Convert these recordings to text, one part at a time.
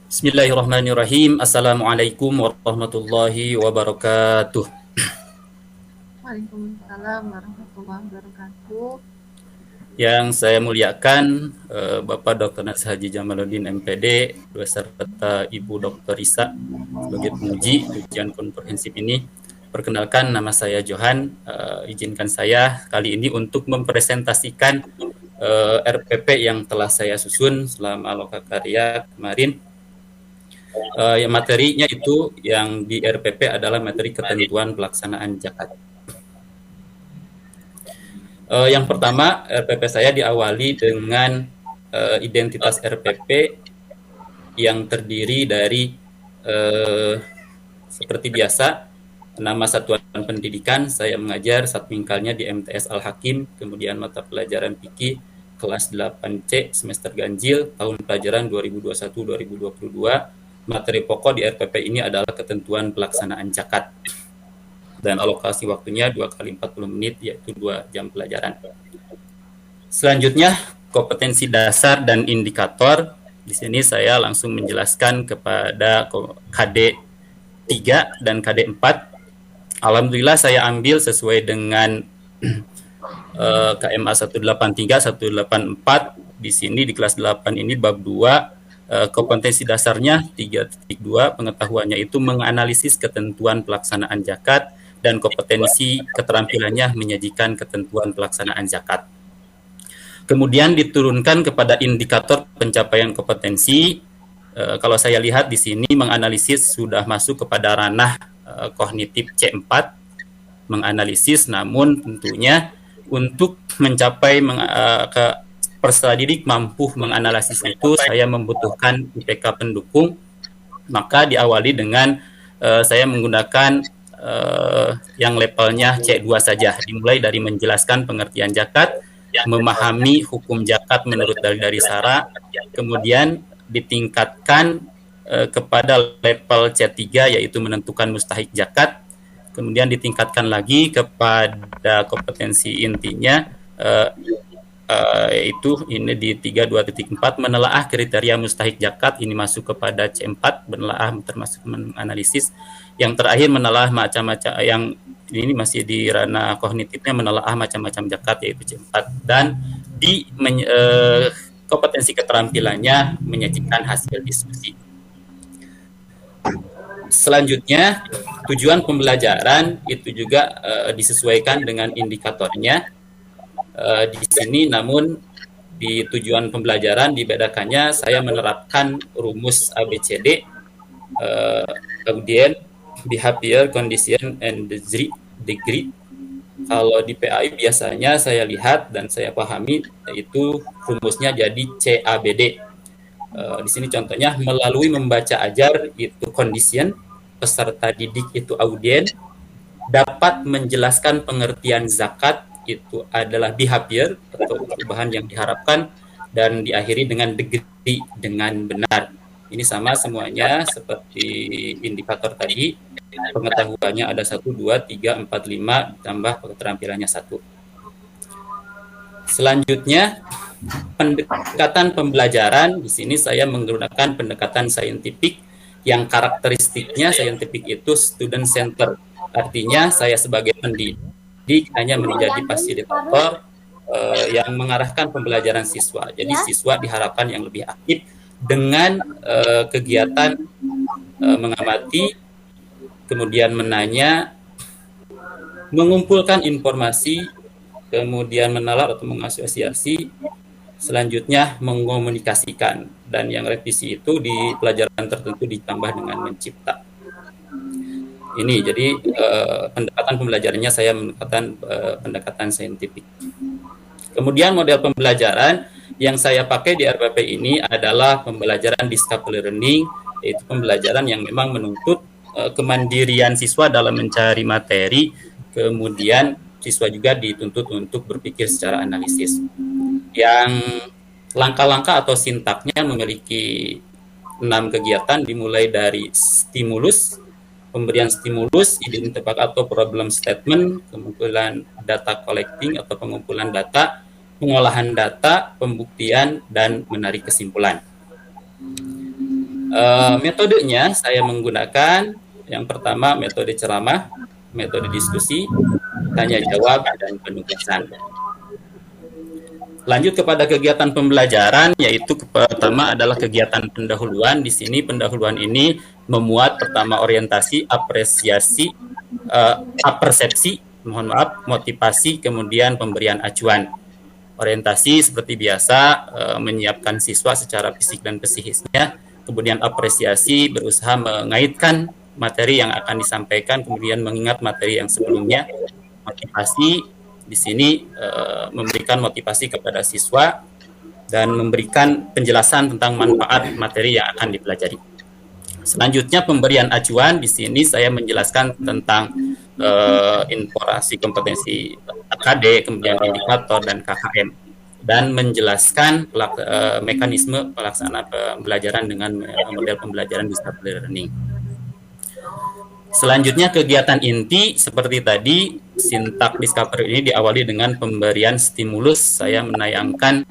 Bismillahirrahmanirrahim. Assalamualaikum warahmatullahi wabarakatuh. Waalaikumsalam warahmatullahi wabarakatuh. Yang saya muliakan Bapak Dr. Nasir Haji Jamaluddin MPD beserta Ibu Dr. Risa sebagai penguji ujian komprehensif ini. Perkenalkan, nama saya Johan. Izinkan saya kali ini untuk mempresentasikan RPP yang telah saya susun selama lokakarya kemarin. Yang materinya itu yang di RPP adalah materi ketentuan pelaksanaan zakat. Yang pertama, RPP saya diawali dengan identitas RPP yang terdiri dari seperti biasa, nama satuan pendidikan. Saya mengajar satwingkalnya di MTS Al-Hakim, kemudian mata pelajaran fikih kelas 8C semester ganjil tahun pelajaran 2021-2022. Materi pokok di RPP ini adalah ketentuan pelaksanaan zakat. Dan alokasi waktunya 2 kali 40 menit, yaitu 2 jam pelajaran. Selanjutnya, kompetensi dasar dan indikator. Di sini saya langsung menjelaskan kepada KD 3 dan KD 4. Alhamdulillah saya ambil sesuai dengan KMA 183, 184. Di sini di kelas 8 ini bab 2. Kompetensi dasarnya 3.2, pengetahuannya itu menganalisis ketentuan pelaksanaan zakat, dan kompetensi keterampilannya menyajikan ketentuan pelaksanaan zakat. Kemudian diturunkan kepada indikator pencapaian kompetensi. Kalau saya lihat di sini menganalisis sudah masuk kepada ranah kognitif C4, menganalisis, namun tentunya untuk mencapai peserta didik mampu menganalisis itu, saya membutuhkan IPK pendukung. Maka diawali dengan saya menggunakan yang levelnya C2 saja, dimulai dari menjelaskan pengertian zakat, memahami hukum zakat menurut dalil-dalil syara, kemudian ditingkatkan kepada level C3, yaitu menentukan mustahik zakat, kemudian ditingkatkan lagi kepada kompetensi intinya, yaitu ini di 32.4, menelaah kriteria mustahik zakat. Ini masuk kepada C4, menelaah termasuk menganalisis. Yang terakhir menelaah macam-macam, yang ini masih di ranah kognitifnya, menelaah macam-macam zakat, yaitu C4. Dan di kompetensi keterampilannya menyajikan hasil diskusi. Selanjutnya, tujuan pembelajaran itu juga disesuaikan dengan indikatornya. Di sini namun di tujuan pembelajaran dibedakannya, saya menerapkan rumus ABCD, kemudian behavior, condition, and degree. Kalau di PAI biasanya saya lihat dan saya pahami itu rumusnya jadi CABD. Di sini contohnya, melalui membaca ajar itu condition, peserta didik itu audien, dapat menjelaskan pengertian zakat itu adalah behavior atau perubahan yang diharapkan, dan diakhiri dengan degree, dengan benar. Ini sama semuanya seperti indikator tadi, pengetahuannya ada 1, 2, 3, 4, 5, ditambah keterampilannya 1. Selanjutnya, pendekatan pembelajaran. Di sini saya menggunakan pendekatan saintifik, yang karakteristiknya saintifik itu student center. Artinya saya sebagai pendidik hanya menjadi fasilitator yang mengarahkan pembelajaran siswa. Jadi siswa diharapkan yang lebih aktif dengan kegiatan mengamati, kemudian menanya, mengumpulkan informasi, kemudian menalar atau mengasosiasi, selanjutnya mengkomunikasikan, dan yang revisi itu di pelajaran tertentu ditambah dengan mencipta. Ini jadi pendekatan pembelajarannya saya menggunakan pendekatan saintifik. Kemudian model pembelajaran yang saya pakai di RPP ini adalah pembelajaran discovery learning, yaitu pembelajaran yang memang menuntut kemandirian siswa dalam mencari materi, kemudian siswa juga dituntut untuk berpikir secara analisis. Yang langkah-langkah atau sintaknya memiliki 6 kegiatan, dimulai dari stimulus, pemberian stimulus, ide tebak atau problem statement, pengumpulan data collecting atau pengumpulan data, pengolahan data, pembuktian, dan menarik kesimpulan. Metodenya saya menggunakan yang pertama metode ceramah, metode diskusi, tanya jawab, dan penugasan. Lanjut kepada kegiatan pembelajaran, yaitu pertama adalah kegiatan pendahuluan. Di sini pendahuluan ini memuat pertama orientasi, apresiasi, apersepsi, motivasi, kemudian pemberian acuan. Orientasi seperti biasa, menyiapkan siswa secara fisik dan psikisnya. Kemudian apresiasi, berusaha mengaitkan materi yang akan disampaikan, kemudian mengingat materi yang sebelumnya. Motivasi di sini memberikan motivasi kepada siswa dan memberikan penjelasan tentang manfaat materi yang akan dipelajari. Selanjutnya pemberian acuan, di sini saya menjelaskan tentang informasi kompetensi AKD, kemudian indikator dan KKM, dan menjelaskan mekanisme pelaksanaan pembelajaran dengan model pembelajaran discovery learning. Selanjutnya kegiatan inti seperti tadi, sintak discovery ini diawali dengan pemberian stimulus. Saya menayangkan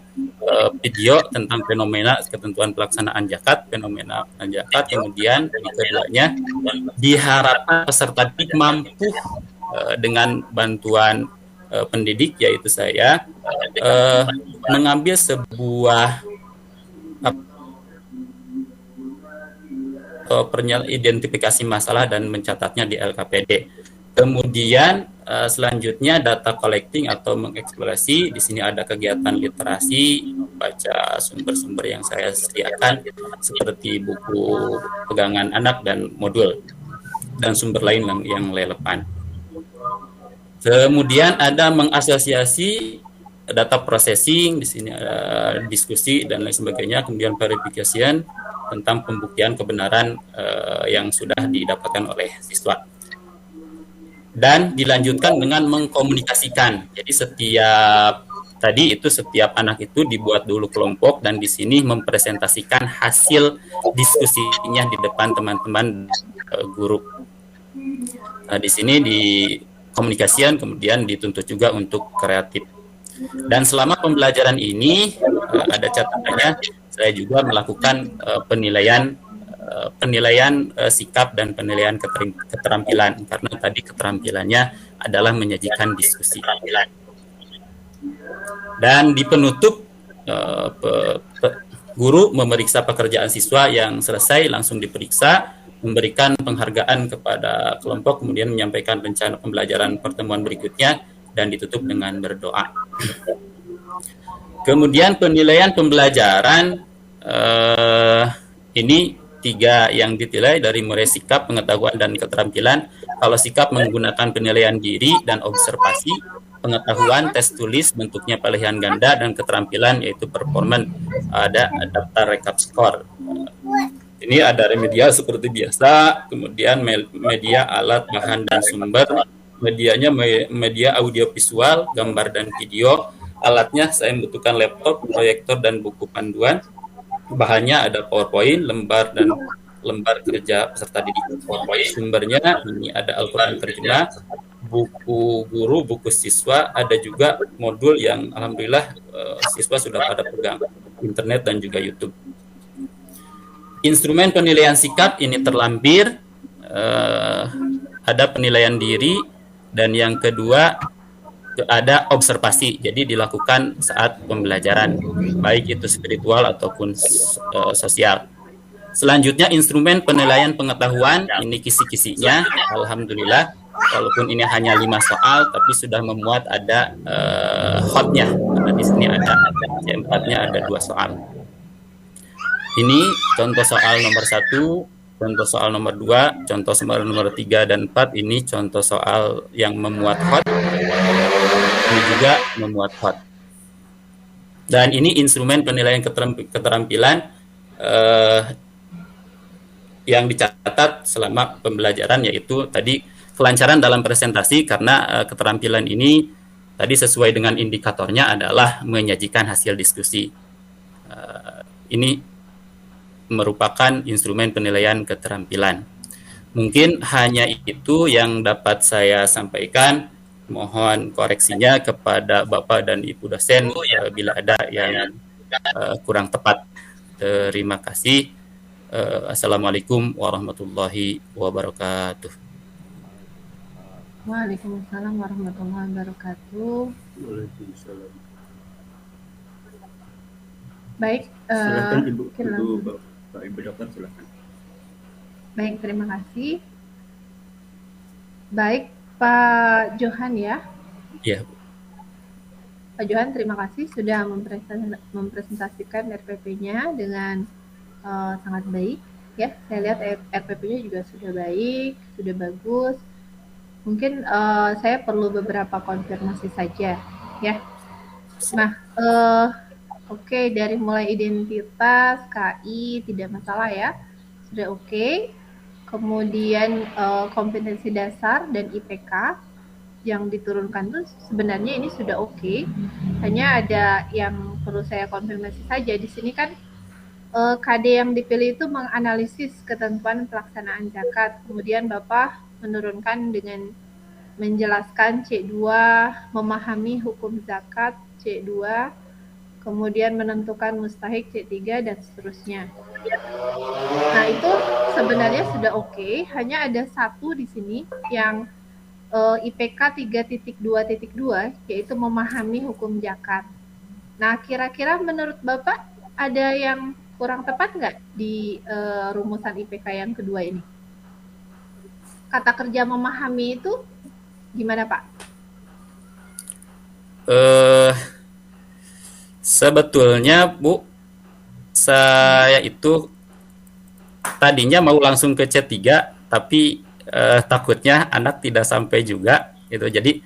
video tentang fenomena ketentuan pelaksanaan zakat, kemudian di keduanya diharapkan peserta didik mampu dengan bantuan pendidik, yaitu saya, mengambil sebuah identifikasi masalah dan mencatatnya di LKPD. Kemudian selanjutnya data collecting atau mengeksplorasi. Di sini ada kegiatan literasi, baca sumber-sumber yang saya sediakan seperti buku pegangan anak dan modul dan sumber lain yang relevan. Kemudian ada mengasosiasi data processing, di sini ada diskusi dan lain sebagainya. Kemudian verification tentang pembuktian kebenaran yang sudah didapatkan oleh siswa. Dan dilanjutkan dengan mengkomunikasikan. Jadi setiap anak itu dibuat dulu kelompok dan di sini mempresentasikan hasil diskusinya di depan teman-teman guru. Nah, di sini di komunikasian kemudian dituntut juga untuk kreatif. Dan selama pembelajaran ini ada catatannya, saya juga melakukan penilaian sikap dan penilaian keterampilan, karena tadi keterampilannya adalah menyajikan diskusi. Dan di penutup, guru memeriksa pekerjaan siswa yang selesai, langsung diperiksa, memberikan penghargaan kepada kelompok, kemudian menyampaikan rencana pembelajaran pertemuan berikutnya, dan ditutup dengan berdoa. Kemudian penilaian pembelajaran, ini 3 yang ditilai dari mulai sikap, pengetahuan, dan keterampilan. Kalau sikap menggunakan penilaian diri dan observasi, pengetahuan tes tulis bentuknya pilihan ganda, dan keterampilan yaitu performance, ada daftar rekap skor. Ini ada remedial seperti biasa, kemudian media, alat, bahan, dan sumber. Medianya media audio visual, gambar dan video. Alatnya saya membutuhkan laptop, proyektor, dan buku panduan. Bahannya ada PowerPoint, lembar kerja peserta didik. Sumbernya ini ada Al-Quran terjemah, buku guru, buku siswa, ada juga modul yang alhamdulillah siswa sudah pada pegang, internet dan juga YouTube. Instrumen penilaian sikap ini terlampir, ada penilaian diri, dan yang kedua ada observasi, jadi dilakukan saat pembelajaran, baik itu spiritual ataupun sosial. Selanjutnya instrumen penilaian pengetahuan, ini kisi-kisinya, alhamdulillah, walaupun ini hanya 5 soal, tapi sudah memuat ada hotnya. Karena di sini ada C4-nya ada 2 soal. Ini contoh soal nomor 1, contoh soal nomor 2, contoh soal nomor 3 dan 4. Ini contoh soal yang memuat hot. Ini juga memuat hot. Dan ini instrumen penilaian keterampilan yang dicatat selama pembelajaran, yaitu tadi kelancaran dalam presentasi, karena keterampilan ini tadi sesuai dengan indikatornya adalah menyajikan hasil diskusi. Ini merupakan instrumen penilaian keterampilan. Mungkin hanya itu yang dapat saya sampaikan. Mohon koreksinya kepada Bapak dan Ibu dosen bila ada yang kurang tepat. Terima kasih. Assalamualaikum warahmatullahi wabarakatuh. Waalaikumsalam warahmatullahi wabarakatuh. Waalaikumsalam. Baik, Silakan Ibu silakan. Pak Ibu Dokter, silakan. Baik, terima kasih. Baik, Pak Johan ya. Ya, Pak Johan, terima kasih sudah mempresentasikan RPP-nya dengan sangat baik. Ya, saya lihat RPP-nya juga sudah baik, sudah bagus. Mungkin saya perlu beberapa konfirmasi saja, ya. Nah, oke, dari mulai identitas, KI tidak masalah ya, sudah oke. Kemudian kompetensi dasar dan IPK yang diturunkan tuh sebenarnya ini sudah oke. Hanya ada yang perlu saya konfirmasi saja di sini kan KD yang dipilih itu menganalisis ketentuan pelaksanaan zakat. Kemudian Bapak menurunkan dengan menjelaskan C2, memahami hukum zakat C2, kemudian menentukan mustahik C3 dan seterusnya. Nah, itu sebenarnya sudah oke, hanya ada satu di sini yang IPK 3.2.2 yaitu memahami hukum zakat. Nah, kira-kira menurut Bapak ada yang kurang tepat nggak di rumusan IPK yang kedua ini? Kata kerja memahami itu gimana, Pak? Sebetulnya Bu, saya itu tadinya mau langsung ke C3, tapi takutnya anak tidak sampai juga gitu. Jadi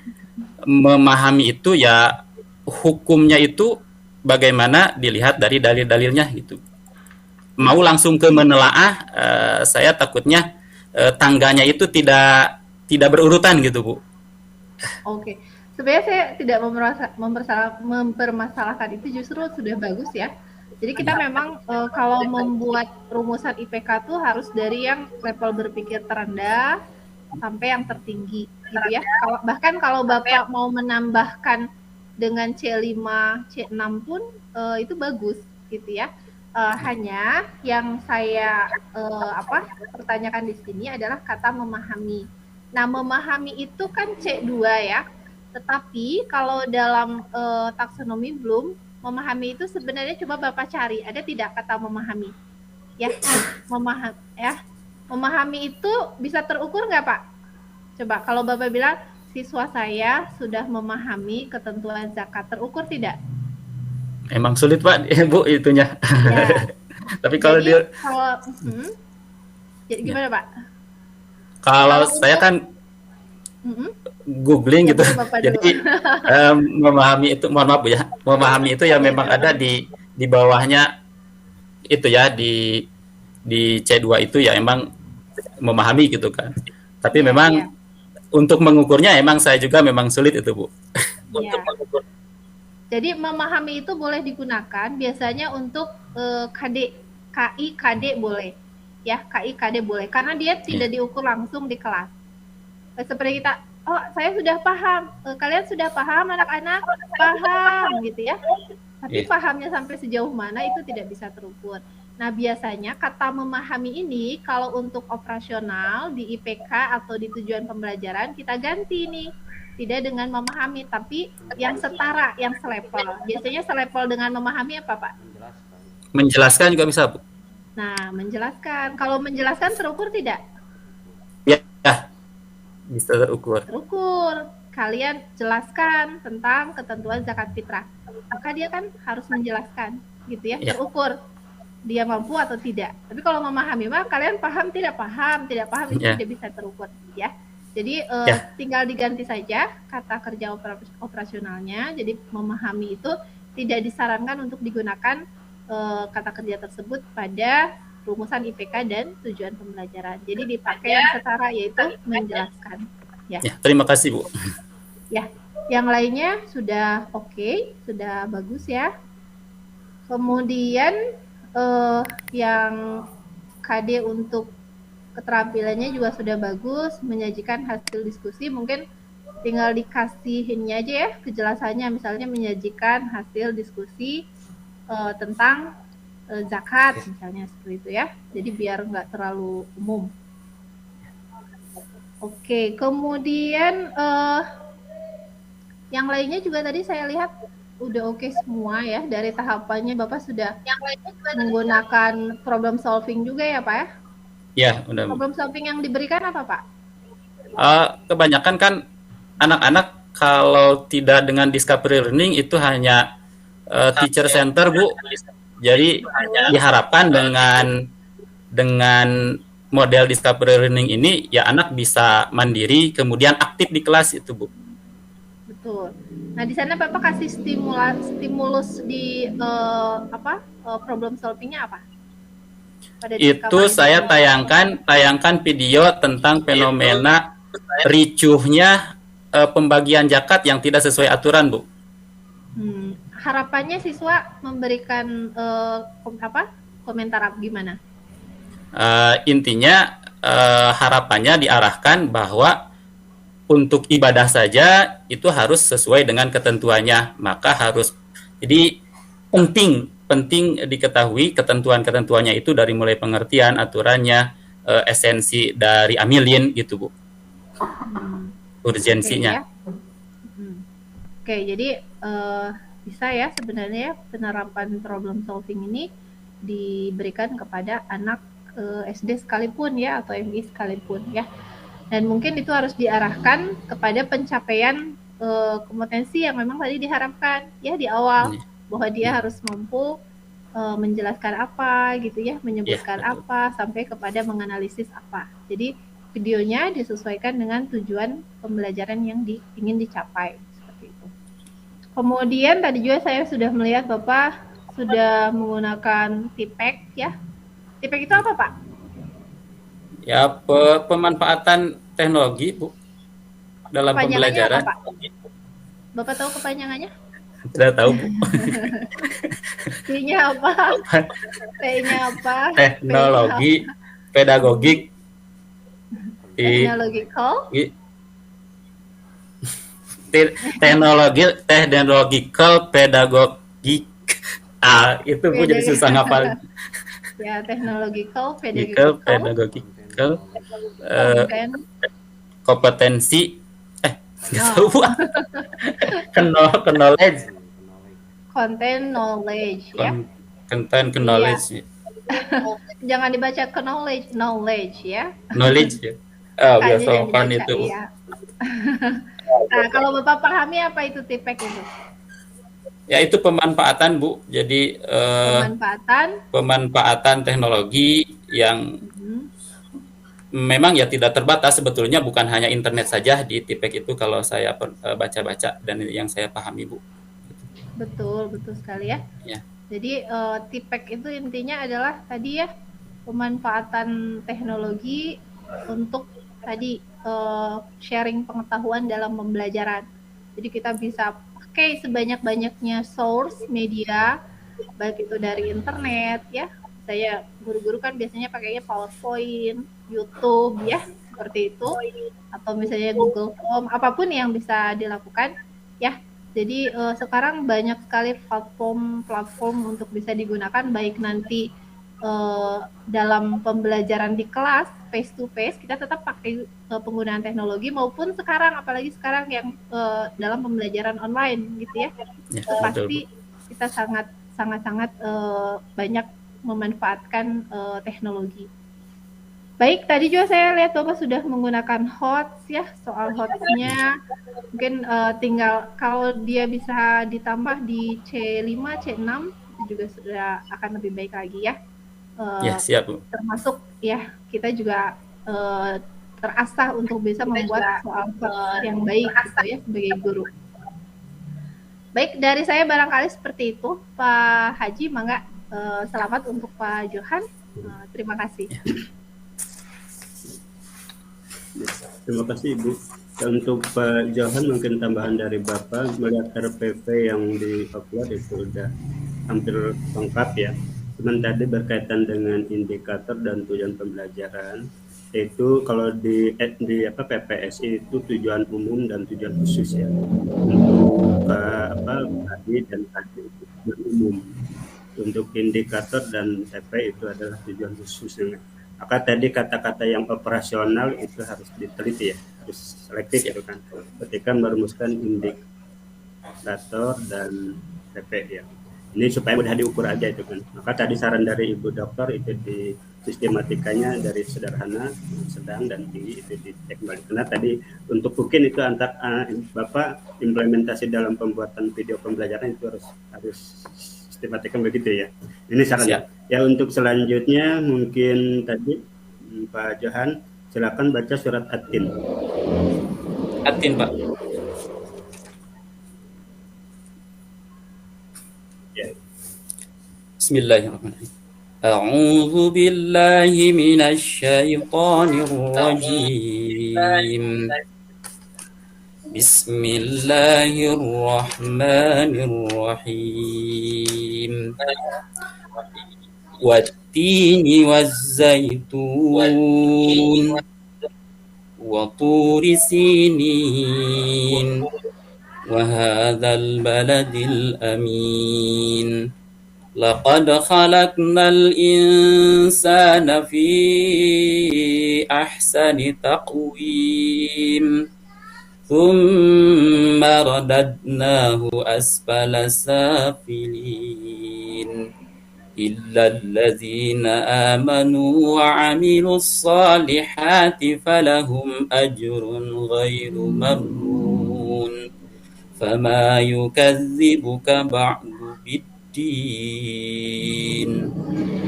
memahami itu ya hukumnya itu bagaimana dilihat dari dalil-dalilnya gitu. Mau langsung ke menelaah, saya takutnya tangganya itu tidak berurutan gitu Bu. Oke, sebenarnya saya tidak mempermasalahkan itu, justru sudah bagus ya. Jadi kita memang kalau membuat rumusan IPK tuh harus dari yang level berpikir terendah sampai yang tertinggi gitu ya. Bahkan kalau Bapak mau menambahkan dengan C5, C6 pun itu bagus gitu ya. Hanya yang saya pertanyakan di sini adalah kata memahami. Nah, memahami itu kan C2 ya. Tetapi kalau dalam taksonomi Bloom, memahami itu sebenarnya coba Bapak cari, ada tidak kata memahami? Ya, memahami itu bisa terukur nggak Pak? Coba kalau Bapak bilang siswa saya sudah memahami ketentuan zakat, terukur tidak? Emang sulit Pak, Bu itunya. Ya. Tapi kalau jadi, dia jadi gimana Pak? Kalau saya kan googling gitu, jadi memahami itu, mohon maaf Bu ya, memahami itu ya memang ada di bawahnya itu ya, di C2 itu ya emang memahami gitu kan. Tapi memang untuk mengukurnya emang saya juga memang sulit itu Bu. Untuk mengukur. Jadi memahami itu boleh digunakan biasanya untuk KD, KI, KD boleh. Ya, KI, KD boleh. Karena dia tidak diukur langsung di kelas. Seperti kita, oh saya sudah paham. Kalian sudah paham anak-anak? Paham gitu ya. Tapi pahamnya sampai sejauh mana itu tidak bisa terukur. Nah, biasanya kata memahami ini kalau untuk operasional di IPK atau di tujuan pembelajaran kita ganti nih. Tidak dengan memahami, tapi yang setara, yang selevel. Biasanya selevel dengan memahami apa, Pak? Menjelaskan juga bisa, Bu. Nah, menjelaskan. Kalau menjelaskan terukur tidak? Ya, bisa terukur. Terukur. Kalian jelaskan tentang ketentuan zakat fitrah. Maka dia kan harus menjelaskan, gitu ya, terukur. Dia mampu atau tidak. Tapi kalau memahami, mah kalian paham, tidak paham itu tidak bisa terukur, ya. Jadi tinggal diganti saja kata kerja operasionalnya. Jadi memahami itu tidak disarankan untuk digunakan kata kerja tersebut pada rumusan IPK dan tujuan pembelajaran. Jadi dipakai yang setara, yaitu menjelaskan. Ya. Terima kasih Bu. Ya, yang lainnya sudah oke, sudah bagus ya. Kemudian yang KD untuk keterampilannya juga sudah bagus, menyajikan hasil diskusi, mungkin tinggal dikasihinnya aja ya kejelasannya, misalnya menyajikan hasil diskusi tentang zakat misalnya seperti itu ya. Jadi biar nggak terlalu umum. Oke, kemudian yang lainnya juga tadi saya lihat udah oke semua ya, dari tahapannya Bapak sudah menggunakan problem solving juga ya Pak ya? Ya, udah. Problem solving yang diberikan apa Pak? Kebanyakan kan anak-anak kalau tidak dengan discovery learning itu hanya teacher center Bu. Jadi diharapkan dengan model discovery learning ini ya anak bisa mandiri kemudian aktif di kelas itu Bu. Betul. Nah di sana Bapak kasih stimulus di problem solvingnya apa? Pada itu saya tayangkan video tentang fenomena ricuhnya pembagian zakat yang tidak sesuai aturan Bu. Harapannya siswa memberikan komentar gimana? Intinya harapannya diarahkan bahwa untuk ibadah saja itu harus sesuai dengan ketentuannya, maka harus jadi penting diketahui ketentuan-ketentuannya itu dari mulai pengertian aturannya, esensi dari amilin gitu Bu, urgensinya. Oke, jadi bisa ya sebenarnya penerapan problem solving ini diberikan kepada anak SD sekalipun ya atau MI sekalipun ya. Dan mungkin itu harus diarahkan kepada pencapaian kompetensi yang memang tadi diharapkan ya di awal, bahwa dia harus mampu menjelaskan apa gitu ya, menyebutkan apa sampai kepada menganalisis apa. Jadi videonya disesuaikan dengan tujuan pembelajaran yang ingin dicapai seperti itu. Kemudian tadi juga saya sudah melihat Bapak sudah menggunakan TPEC ya. TPEC itu apa Pak? Ya, pemanfaatan teknologi Bu dalam pembelajaran. Apa, Pak? Bapak tahu kepanjangannya? Tidak tahu Bu. T-nya apa? T-nya apa? Teknologi pedagogik. Technological. Technological pedagogik. Itu Bu jadi susah ngapal. Ya, technological pedagogical kompetensi nggak tahu Bu. Knowledge. Content knowledge ya. Content knowledge. Jangan dibaca knowledge ya. Knowledge ya. Biasa kan itu. Ya. Nah, kalau Bapak pahami apa itu TPEC itu? Ya itu pemanfaatan Bu. Jadi pemanfaatan teknologi yang memang ya tidak terbatas sebetulnya, bukan hanya internet saja di TPEC itu kalau saya baca-baca dan yang saya pahami Bu. Betul sekali ya. Jadi TPEC itu intinya adalah tadi ya pemanfaatan teknologi untuk tadi sharing pengetahuan dalam pembelajaran. Jadi kita bisa pakai sebanyak-banyaknya source media, baik itu dari internet ya. Saya guru-guru kan biasanya pakainya PowerPoint, YouTube ya, seperti itu, atau misalnya Google Form, apapun yang bisa dilakukan ya. Jadi sekarang banyak sekali platform untuk bisa digunakan, baik nanti dalam pembelajaran di kelas face to face kita tetap pakai penggunaan teknologi, maupun sekarang apalagi sekarang yang dalam pembelajaran online gitu ya, pasti kita sangat banyak memanfaatkan teknologi. Baik, tadi juga saya lihat Bapak sudah menggunakan HOTS ya, soal HOTS-nya mungkin tinggal kalau dia bisa ditambah di C5, C6 itu juga sudah akan lebih baik lagi ya. Ya, siap Bu. Termasuk ya kita juga terasah untuk bisa membuat soal HOTS yang baik gitu ya sebagai guru. Baik, dari saya barangkali seperti itu. Pak Haji, mangga selamat untuk Pak Johan. Terima kasih. Terima kasih Ibu. Untuk Pak Johan, mungkin tambahan dari Bapak, melihat RPP yang di-upload itu sudah hampir lengkap ya. Cuman tadi berkaitan dengan indikator dan tujuan pembelajaran, itu kalau di PPSI itu tujuan umum dan tujuan khusus ya. Untuk tadi dan tadi itu tujuan umum. Untuk indikator dan TP itu adalah tujuan khususnya. Maka tadi kata-kata yang operasional itu harus diteliti ya, harus selektif itu kan. Ketika merumuskan indikator dan TP ya. Ini supaya mudah diukur aja itu kan. Maka tadi saran dari Ibu Dokter itu di sistematikanya dari sederhana, sedang, dan tinggi itu dicek kembali. Karena tadi untuk mungkin itu antar Bapak implementasi dalam pembuatan video pembelajaran itu harus sistematika begitu ya. Ini sarannya. Ya untuk selanjutnya mungkin tadi Pak Johan silakan baca surat At-Tin. At-Tin, Pak. Ya. Bismillahirrahmanirrahim. A'udzu billahi minasy syaithanir rajim. Bismillahirrahmanirrahim. Wat-tini waz-zaitun wa turi sinin wa hadzal baladil amin. Laqad khalaqnal insana fi ahsani taqwim. Thumma radadnahu asfala safilin. Illa alladzina amanu wa amilus salihati falahum ajrun ghairu mamnun. Fama yukadzibuka ba'du bid-din.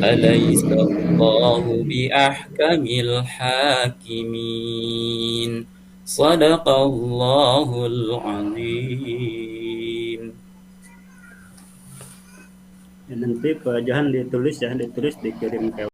Alaysa Allahu bi ahkamil hakimin. Sadaqallahul azim. Ya, nanti Pak Johan ditulis dikirim ke